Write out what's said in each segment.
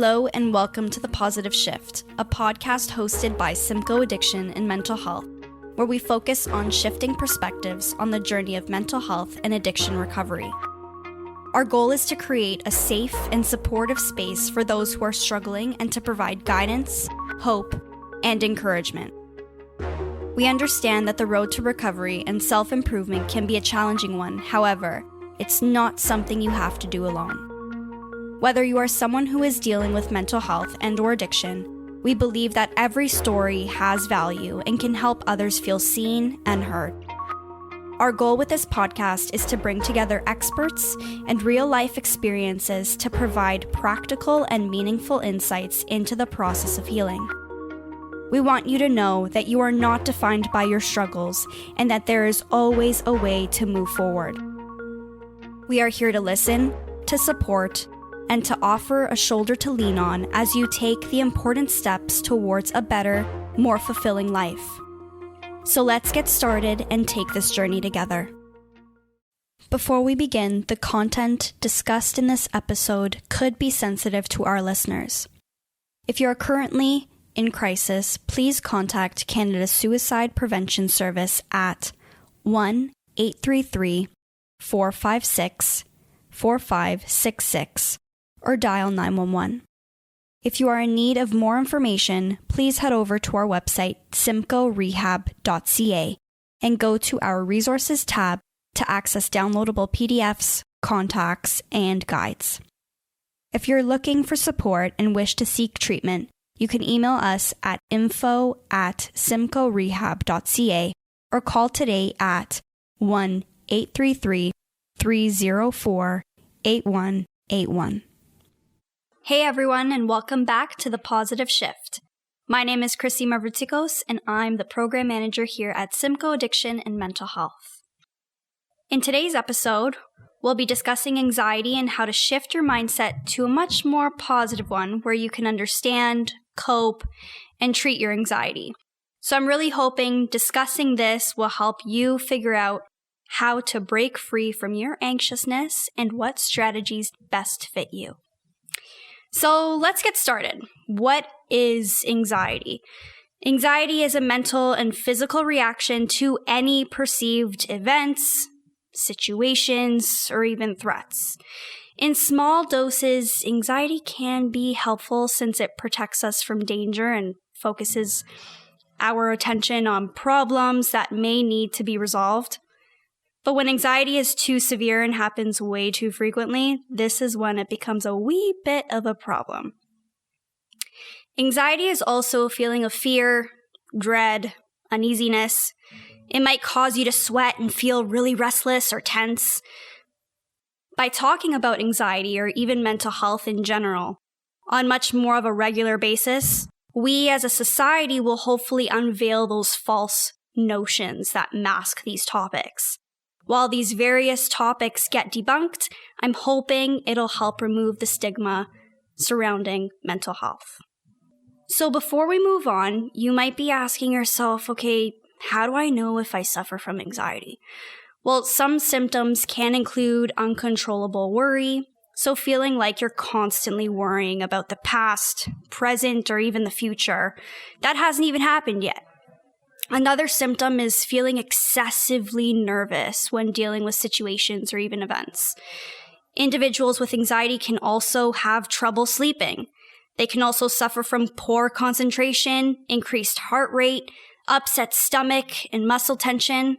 Hello and welcome to The Positive Shift, a podcast hosted by Simcoe Addiction and Mental Health, where we focus on shifting perspectives on the journey of mental health and addiction recovery. Our goal is to create a safe and supportive space for those who are struggling and to provide guidance, hope, and encouragement. We understand that the road to recovery and self-improvement can be a challenging one. However, it's not something you have to do alone. Whether you are someone who is dealing with mental health and/or addiction, we believe that every story has value and can help others feel seen and heard. Our goal with this podcast is to bring together experts and real-life experiences to provide practical and meaningful insights into the process of healing. We want you to know that you are not defined by your struggles and that there is always a way to move forward. We are here to listen, to support, and to offer a shoulder to lean on as you take the important steps towards a better, more fulfilling life. So let's get started and take this journey together. Before we begin, the content discussed in this episode could be sensitive to our listeners. If you are currently in crisis, please contact Canada's Suicide Prevention Service at 1-833-456-4566 or dial 911. If you are in need of more information, please head over to our website, simcoerehab.ca, and go to our Resources tab to access downloadable PDFs, contacts, and guides. If you're looking for support and wish to seek treatment, you can email us at info@simcoerehab.ca or call today at 1-833-304-8181. Hey everyone, and welcome back to The Positive Shift. My name is Chrissy Mavritikos, and I'm the Program Manager here at Simcoe Addiction and Mental Health. In today's episode, we'll be discussing anxiety and how to shift your mindset to a much more positive one where you can understand, cope, and treat your anxiety. So I'm really hoping discussing this will help you figure out how to break free from your anxiousness and what strategies best fit you. So let's get started. What is anxiety? Anxiety is a mental and physical reaction to any perceived events, situations, or even threats. In small doses, anxiety can be helpful since it protects us from danger and focuses our attention on problems that may need to be resolved. But when anxiety is too severe and happens way too frequently, this is when it becomes a wee bit of a problem. Anxiety is also a feeling of fear, dread, uneasiness. It might cause you to sweat and feel really restless or tense. By talking about anxiety or even mental health in general, on much more of a regular basis, we as a society will hopefully unveil those false notions that mask these topics. While these various topics get debunked, I'm hoping it'll help remove the stigma surrounding mental health. So before we move on, you might be asking yourself, okay, how do I know if I suffer from anxiety? Well, some symptoms can include uncontrollable worry, so feeling like you're constantly worrying about the past, present, or even the future. That hasn't even happened yet. Another symptom is feeling excessively nervous when dealing with situations or even events. Individuals with anxiety can also have trouble sleeping. They can also suffer from poor concentration, increased heart rate, upset stomach, and muscle tension.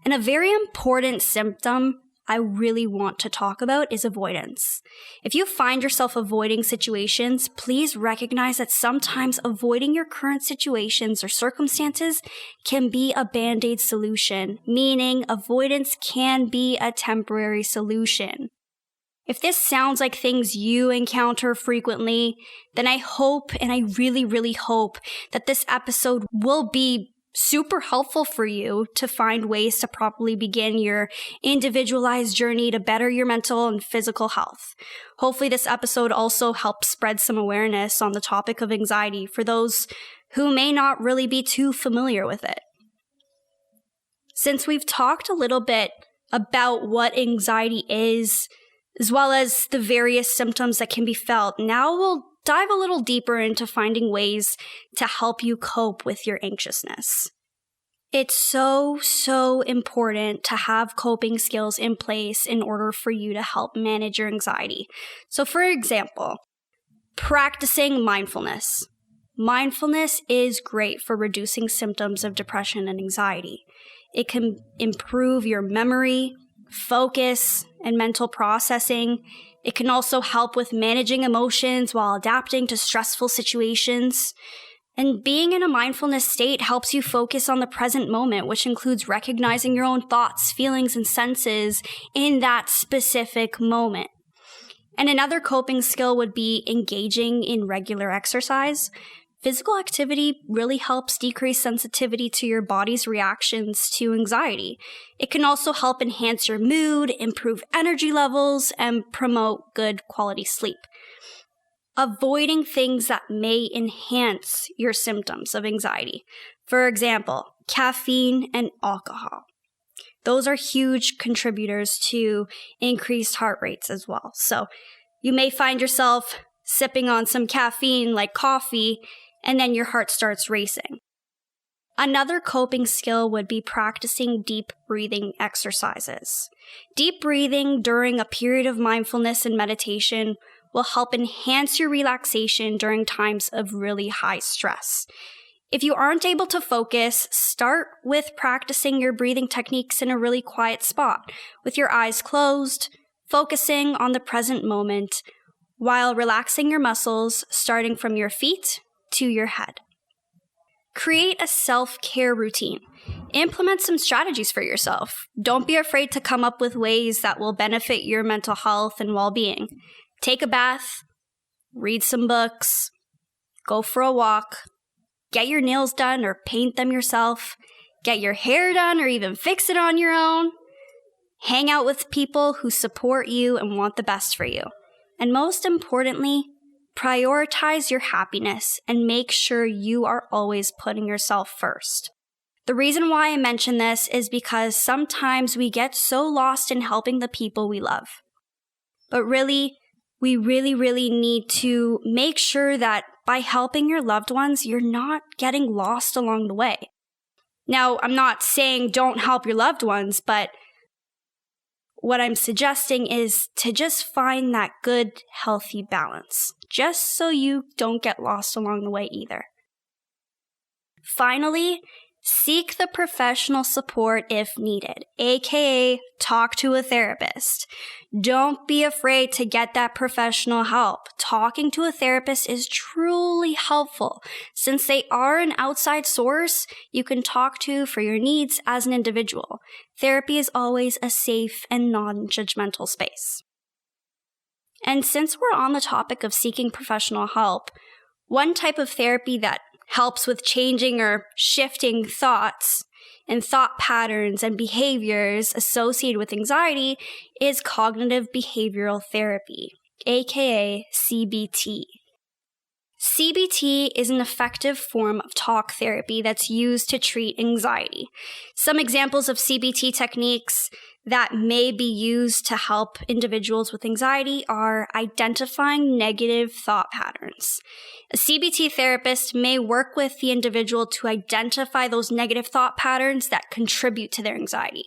And a very important symptom I really want to talk about is avoidance. If you find yourself avoiding situations, please recognize that sometimes avoiding your current situations or circumstances can be a band-aid solution, meaning avoidance can be a temporary solution. If this sounds like things you encounter frequently, then I hope, and I really, really hope, that this episode will be super helpful for you to find ways to properly begin your individualized journey to better your mental and physical health. Hopefully this episode also helps spread some awareness on the topic of anxiety for those who may not really be too familiar with it. Since we've talked a little bit about what anxiety is, as well as the various symptoms that can be felt, now we'll dive a little deeper into finding ways to help you cope with your anxiousness. It's so important to have coping skills in place in order for you to help manage your anxiety. So for example, practicing mindfulness. Mindfulness is great for reducing symptoms of depression and anxiety. It can improve your memory, focus, and mental processing. It can also help with managing emotions while adapting to stressful situations. And being in a mindfulness state helps you focus on the present moment, which includes recognizing your own thoughts, feelings, and senses in that specific moment. And another coping skill would be engaging in regular exercise. Physical activity really helps decrease sensitivity to your body's reactions to anxiety. It can also help enhance your mood, improve energy levels, and promote good quality sleep. Avoiding things that may enhance your symptoms of anxiety. For example, caffeine and alcohol. Those are huge contributors to increased heart rates as well. So you may find yourself sipping on some caffeine like coffee, and then your heart starts racing. Another coping skill would be practicing deep breathing exercises. Deep breathing during a period of mindfulness and meditation will help enhance your relaxation during times of really high stress. If you aren't able to focus, start with practicing your breathing techniques in a really quiet spot, with your eyes closed, focusing on the present moment, while relaxing your muscles, starting from your feet to your head. Create a self-care routine. Implement some strategies for yourself. Don't be afraid to come up with ways that will benefit your mental health and well-being. Take a bath, read some books, go for a walk, get your nails done or paint them yourself, get your hair done or even fix it on your own. Hang out with people who support you and want the best for you. And most importantly, prioritize your happiness and make sure you are always putting yourself first. The reason why I mention this is because sometimes we get so lost in helping the people we love. But really, we really need to make sure that by helping your loved ones, you're not getting lost along the way. Now, I'm not saying don't help your loved ones, but what I'm suggesting is to just find that good, healthy balance, just so you don't get lost along the way either. Finally, seek the professional support if needed, aka talk to a therapist. Don't be afraid to get that professional help. Talking to a therapist is truly helpful since they are an outside source you can talk to for your needs as an individual. Therapy is always a safe and non-judgmental space. And since we're on the topic of seeking professional help, one type of therapy that helps with changing or shifting thoughts and thought patterns and behaviors associated with anxiety is cognitive behavioral therapy, aka CBT. CBT is an effective form of talk therapy that's used to treat anxiety. Some examples of CBT techniques that may be used to help individuals with anxiety are identifying negative thought patterns. A CBT therapist may work with the individual to identify those negative thought patterns that contribute to their anxiety.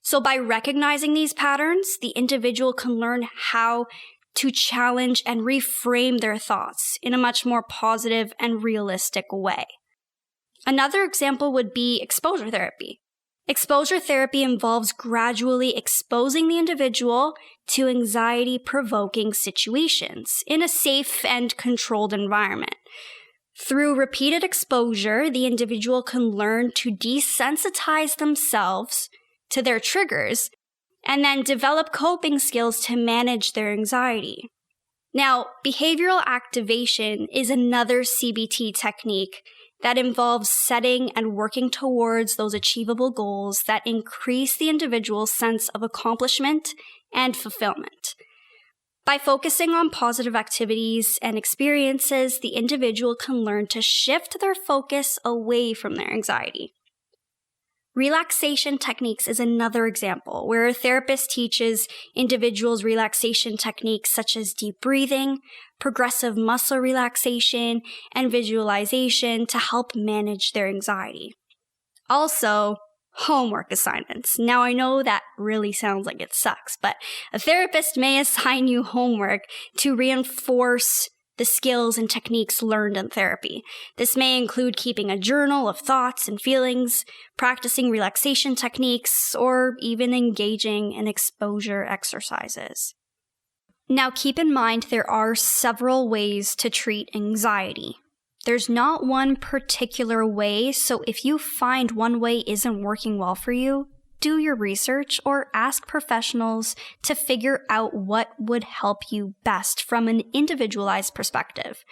So by recognizing these patterns, the individual can learn how to challenge and reframe their thoughts in a much more positive and realistic way. Another example would be exposure therapy. Exposure therapy involves gradually exposing the individual to anxiety-provoking situations in a safe and controlled environment. Through repeated exposure, the individual can learn to desensitize themselves to their triggers and then develop coping skills to manage their anxiety. Now, behavioral activation is another CBT technique that involves setting and working towards those achievable goals that increase the individual's sense of accomplishment and fulfillment. By focusing on positive activities and experiences, the individual can learn to shift their focus away from their anxiety. Relaxation techniques is another example where a therapist teaches individuals relaxation techniques such as deep breathing, progressive muscle relaxation, and visualization to help manage their anxiety. Also, homework assignments. Now, I know that really sounds like it sucks, but a therapist may assign you homework to reinforce the skills and techniques learned in therapy. This may include keeping a journal of thoughts and feelings, practicing relaxation techniques, or even engaging in exposure exercises. Now, keep in mind there are several ways to treat anxiety. There's not one particular way, so if you find one way isn't working well for you, do your research or ask professionals to figure out what would help you best from an individualized perspective.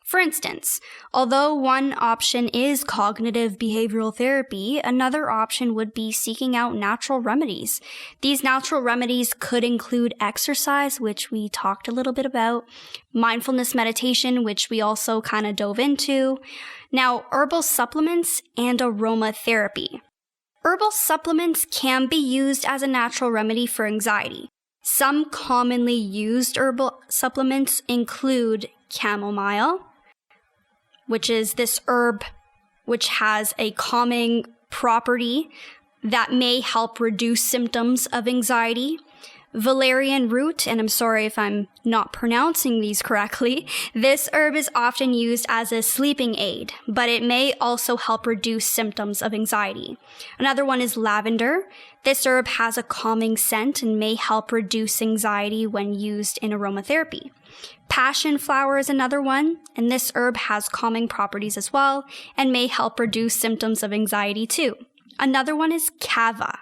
For instance, although one option is cognitive behavioral therapy, another option would be seeking out natural remedies. These natural remedies could include exercise, which we talked a little bit about, mindfulness meditation, which we also kind of dove into, now herbal supplements and aromatherapy. Herbal supplements can be used as a natural remedy for anxiety. Some commonly used herbal supplements include chamomile, which is this herb which has a calming property that may help reduce symptoms of anxiety. Valerian root, and I'm sorry if I'm not pronouncing these correctly, this herb is often used as a sleeping aid, but it may also help reduce symptoms of anxiety. Another one is lavender. This herb has a calming scent and may help reduce anxiety when used in aromatherapy. Passion flower is another one, and this herb has calming properties as well and may help reduce symptoms of anxiety too. Another one is kava.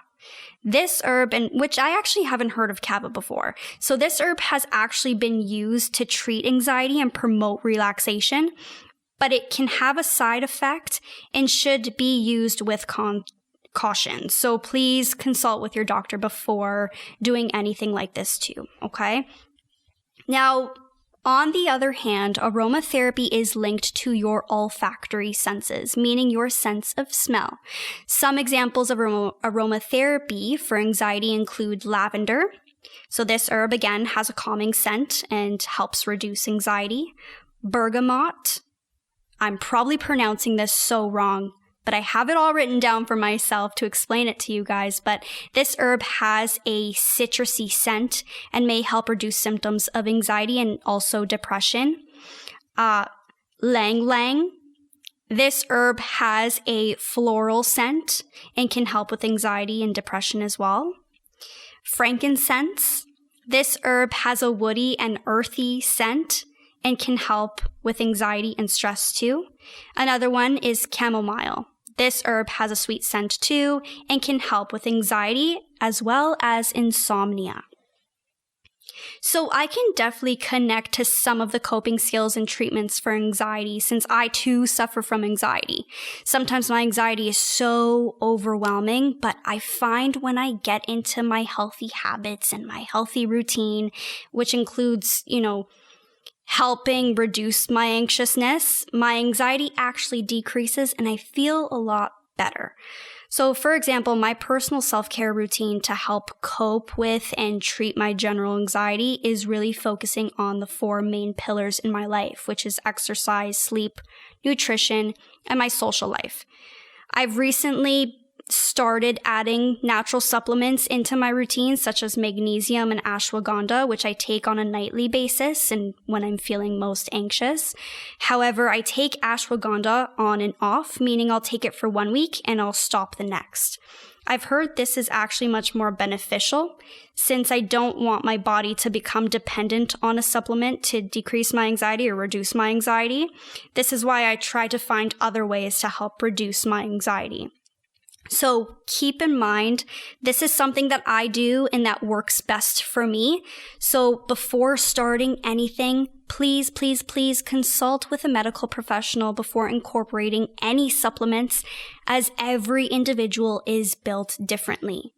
This herb, and which I actually haven't heard of kava before. So this herb has actually been used to treat anxiety and promote relaxation, but it can have a side effect and should be used with caution. So please consult with your doctor before doing anything like this too, okay? Now, on the other hand, aromatherapy is linked to your olfactory senses, meaning your sense of smell. Some examples of aromatherapy for anxiety include lavender. So this herb, again, has a calming scent and helps reduce anxiety. Bergamot. I'm probably pronouncing this so wrong, but I have it all written down for myself to explain it to you guys. But this herb has a citrusy scent and may help reduce symptoms of anxiety and also depression. Lang Lang. This herb has a floral scent and can help with anxiety and depression as well. Frankincense. This herb has a woody and earthy scent and can help with anxiety and stress too. Another one is chamomile. This herb has a sweet scent too and can help with anxiety as well as insomnia. So I can definitely connect to some of the coping skills and treatments for anxiety since I too suffer from anxiety. Sometimes my anxiety is so overwhelming, but I find when I get into my healthy habits and my healthy routine, which includes, helping reduce my anxiousness, my anxiety actually decreases and I feel a lot better. So for example, my personal self-care routine to help cope with and treat my general anxiety is really focusing on the 4 main pillars in my life, which is exercise, sleep, nutrition, and my social life. I've recently started adding natural supplements into my routine, such as magnesium and ashwagandha, which I take on a nightly basis and when I'm feeling most anxious. However, I take ashwagandha on and off, meaning I'll take it for 1 week and I'll stop the next. I've heard this is actually much more beneficial since I don't want my body to become dependent on a supplement to decrease my anxiety or reduce my anxiety. This is why I try to find other ways to help reduce my anxiety. So keep in mind, this is something that I do and that works best for me. So before starting anything, please consult with a medical professional before incorporating any supplements, as every individual is built differently.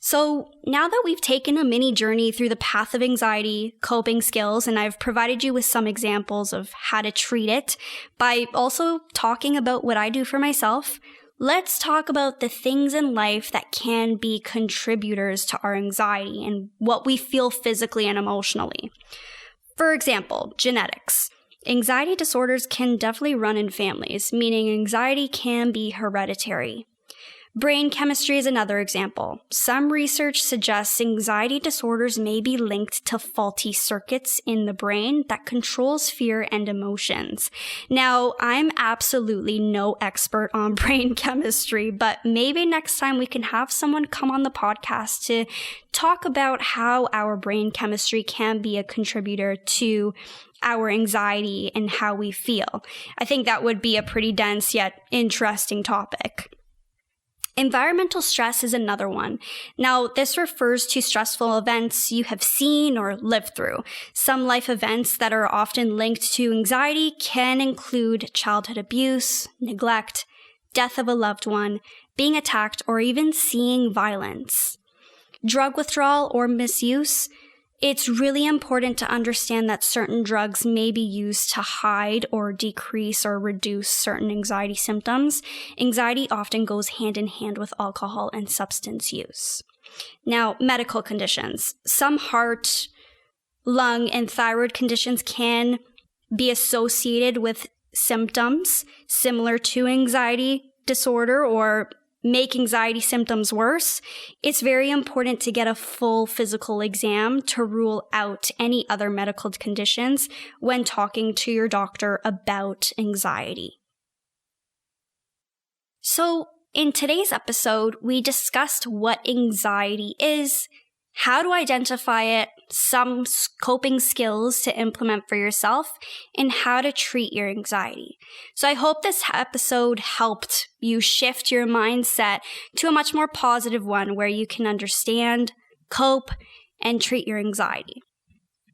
So now that we've taken a mini journey through the path of anxiety, coping skills, and I've provided you with some examples of how to treat it by also talking about what I do for myself, let's talk about the things in life that can be contributors to our anxiety and what we feel physically and emotionally. For example, genetics. Anxiety disorders can definitely run in families, meaning anxiety can be hereditary. Brain chemistry is another example. Some research suggests anxiety disorders may be linked to faulty circuits in the brain that controls fear and emotions. Now, I'm absolutely no expert on brain chemistry, but maybe next time we can have someone come on the podcast to talk about how our brain chemistry can be a contributor to our anxiety and how we feel. I think that would be a pretty dense yet interesting topic. Environmental stress is another one. Now, this refers to stressful events you have seen or lived through. Some life events that are often linked to anxiety can include childhood abuse, neglect, death of a loved one, being attacked, or even seeing violence. Drug withdrawal or misuse. It's really important to understand that certain drugs may be used to hide or decrease or reduce certain anxiety symptoms. Anxiety often goes hand in hand with alcohol and substance use. Now, medical conditions. Some heart, lung, and thyroid conditions can be associated with symptoms similar to anxiety disorder or make anxiety symptoms worse. It's very important to get a full physical exam to rule out any other medical conditions when talking to your doctor about anxiety. So, in today's episode, we discussed what anxiety is, how to identify it, some coping skills to implement for yourself, and how to treat your anxiety. So I hope this episode helped you shift your mindset to a much more positive one where you can understand, cope, and treat your anxiety.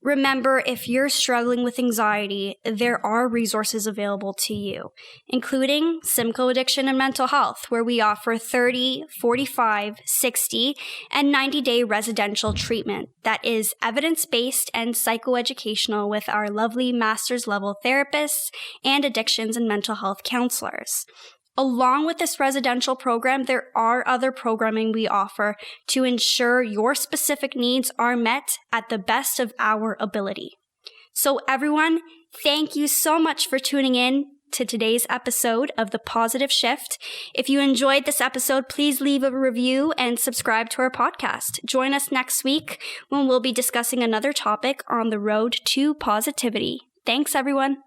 Remember, if you're struggling with anxiety, there are resources available to you, including Simcoe Addiction and Mental Health, where we offer 30, 45, 60, and 90-day residential treatment that is evidence-based and psychoeducational with our lovely master's level therapists and addictions and mental health counselors. Along with this residential program, there are other programming we offer to ensure your specific needs are met at the best of our ability. So everyone, thank you so much for tuning in to today's episode of The Positive Shift. If you enjoyed this episode, please leave a review and subscribe to our podcast. Join us next week when we'll be discussing another topic on the road to positivity. Thanks, everyone.